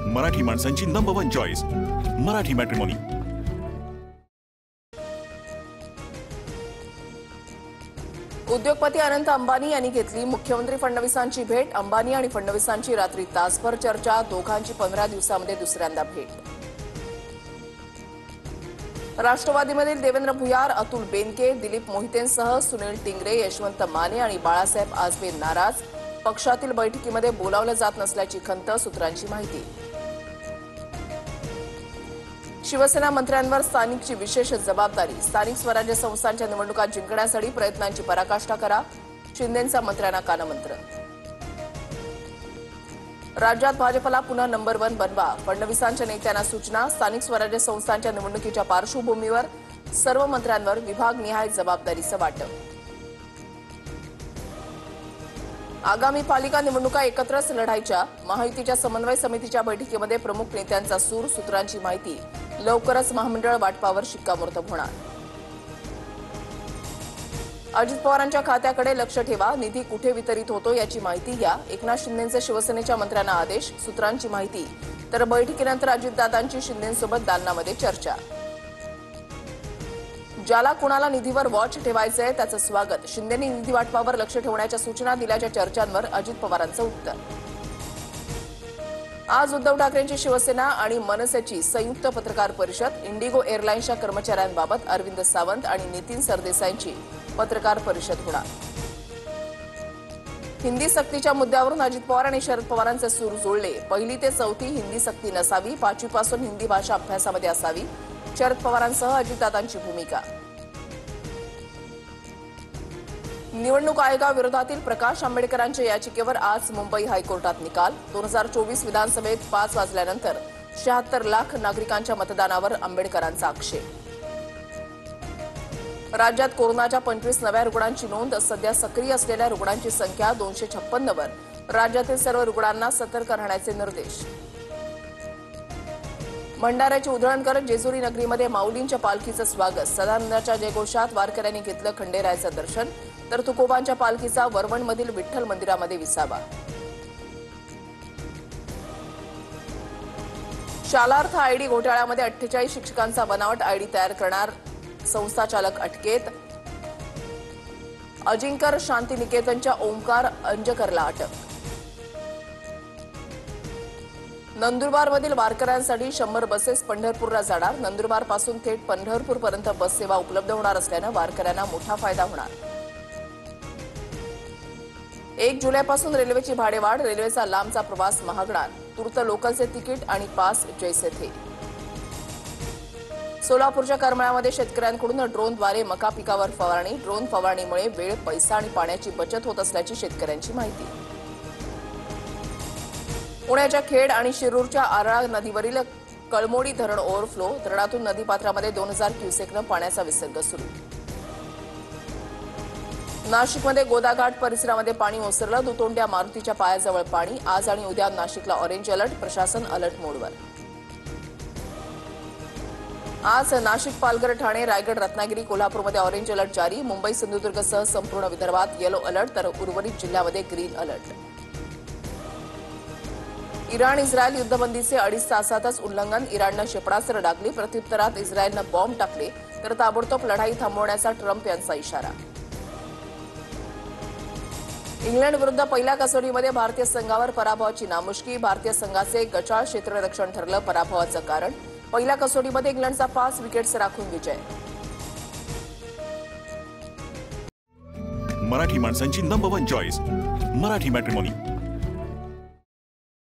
मराठी माणसांची number 1 choice Marathi matrimony. उद्योगपती अनंत अंबानी यांनी घेतली मुख्यमंत्री फडणवीसांची भेट। अंबानी आणि फडणवीसांची रात्री तासभर चर्चा, दोघांची 15 दिवसांमध्ये दुसऱ्यांदा भेट। राष्ट्रवादीमधील देवेंद्र भुयार, अतुल बेनके, दिलीप मोहितेंसह सुनील टिंगरे, यशवंत माने आणि बाळासाहेब आजबे नाराज। पक्षातील बैठकीमध्ये बोलावलं जात नसल्याची खंत, सूत्रांची माहिती। शिवसेना मंत्र्यांवर स्थानिकची विशेष जबाबदारी। स्थानिक स्वराज्य संस्थांच्या निवडणुका जिंकण्यासाठी प्रयत्नांची पराकाष्ठा करा, शिंदेंचा मंत्र्यांना कानमंत्र। राज्यात भाजपला पुन्हा नंबर 1 बनवा, फडणवीसांच्या नेत्यांना सूचना। स्थानिक स्वराज्य संस्थांच्या निवडणुकीच्या पार्श्वभूमीवर सर्व मंत्र्यांवर विभागनिहाय जबाबदारीचं वाटप। आगामी पालिका निवडणुका एकत्रच लढायच्या, महायुतीच्या समन्वय समितीच्या बैठकीमध्ये प्रमुख नेत्यांचा सूर, सूत्रांची माहिती। लवकरच महामंडळ वाटपावर शिक्कामोर्तब होणार। अजित पवारांच्या खात्याकडे लक्ष ठेवा, निधी कुठे वितरित होतो याची माहिती घ्या, एकनाथ शिंदेंचे शिवसेनेच्या मंत्र्यांना आदेश, सूत्रांची माहिती। तर बैठकीनंतर अजितदादांची शिंदेंसोबत दालनामध्ये चर्चा। ज्याला कुणाला निधीवर वॉच ठेवायचंय त्याचं स्वागत, शिंदेंनी निधी वाटपावर लक्ष ठेवण्याच्या सूचना दिल्याच्या चर्चांवर अजित पवारांचं उत्तर। आज उद्धव ठाकरेंची शिवसेना आणि मनसेची संयुक्त पत्रकार परिषद। इंडिगो एअरलाइन्सच्या कर्मचाऱ्यांबाबत अरविंद सावंत आणि नितीन सरदेसाईंची पत्रकार परिषद होणार। हिंदी सक्तीच्या मुद्द्यावरून अजित पवार आणि शरद पवारांचे सूर जुळले। 1ली ते 4थी हिंदी सक्ती नसावी, 5वीपासून हिंदी भाषा अभ्यासामध्ये असावी, शरद पवारांसह अजितदादांची भूमिका। निवडणूक आयोगाविरोधातील प्रकाश आंबेडकरांच्या याचिकेवर आज मुंबई हायकोर्टात निकाल। 2024 विधानसभेत 5 वाजल्यानंतर 76 लाख नागरिकांच्या मतदानावर आंबेडकरांचा आक्षेप। राज्यात कोरोनाच्या 25 नव्या रुग्णांची नोंद। सध्या सक्रिय असलेल्या रुग्णांची संख्या 256 वर। राज्यातील सर्व रुग्णांना सतर्क राहण्याचे निर्देश। भंडाऱ्याची उधळण करत जेजुरी नगरीमध्ये माऊलींच्या पालखीचं स्वागत। सदानंदाच्या जयघोषात वारकऱ्यांनी घेतलं खंडेरायाचं दर्शन, तर तुकोबांच्या पालखीचा वरवणमधील विठ्ठल मंदिरामध्ये विसावा। शालार्थ आयडी घोटाळ्यामध्ये 48 शिक्षकांचा बनावट आयडी तयार करणार संस्थाचालक अटकेत। अजिंकर शांतिनिकेतनच्या ओंकार अंजकरला अटक। नंदुरबारमधील वारकऱ्यांसाठी 100 बसेस पंढरपूरला जाणार। नंदुरबारपासून थेट पंढरपूरपर्यंत बस सेवा उपलब्ध होणार असल्यानं वारकऱ्यांना मोठा फायदा होणार। 1 जुलैपासून रेल्वेची भाडेवाढ। रेल्वेचा लांबचा प्रवास महागणार। तूर्त लोकलचे तिकीट आणि पास जैसे थे। सोलापूरच्या करमाळ्यामध्ये शेतकऱ्यांकडून ड्रोनद्वारे मका पिकावर फवारणी। ड्रोन फवारणीमुळे वेळ, पैसा आणि पाण्याची बचत होत असल्याची शेतकऱ्यांची माहिती। पुण्याच्या खेड आणि शिरूरच्या आरळा नदीवरील कळमोडी धरण ओव्हरफ्लो। धरणातून नदीपात्रामध्ये 2000 क्युसेकनं पाण्याचा विसर्ग सुरू। नाशिकमध्ये गोदाघाट परिसरामध्ये पाणी ओसरलं। दुतोंड्या मारुतीच्या पायाजवळ पाणी। आज आणि उद्या नाशिकला ऑरेंज अलर्ट, प्रशासन अलर्ट मोडवर। आज नाशिक, पालघर, ठाणे, रायगड, रत्नागिरी, कोल्हापूरमध्ये ऑरेंज अलर्ट जारी। मुंबई, सिंधुदुर्गसह संपूर्ण विदर्भात येलो अलर्ट, तर उर्वरित जिल्ह्यामध्ये ग्रीन अलर्ट। इराण इस्रायल युद्धबंदीचे 2.5 तासातच उल्लंघन। इराणनं क्षेपणास्त्र डागली, प्रत्युत्तरात इस्रायलनं बॉम्ब टाकले, तर ताबडतोब लढाई थांबवण्याचा ट्रम्प यांचा इशारा। इंग्लंड विरुद्ध पहिल्या कसोटीमध्ये भारतीय संघावर पराभवाची नामुष्की। भारतीय संघाचे गचाळ क्षेत्ररक्षण ठरलं पराभवाचं कारण। पहिल्या कसोटीमध्ये इंग्लंडचा 5 विकेट्स राखून विजय। मराठी माणसांची नंबर 1 चॉईस मराठी मॅट्रिमोनी।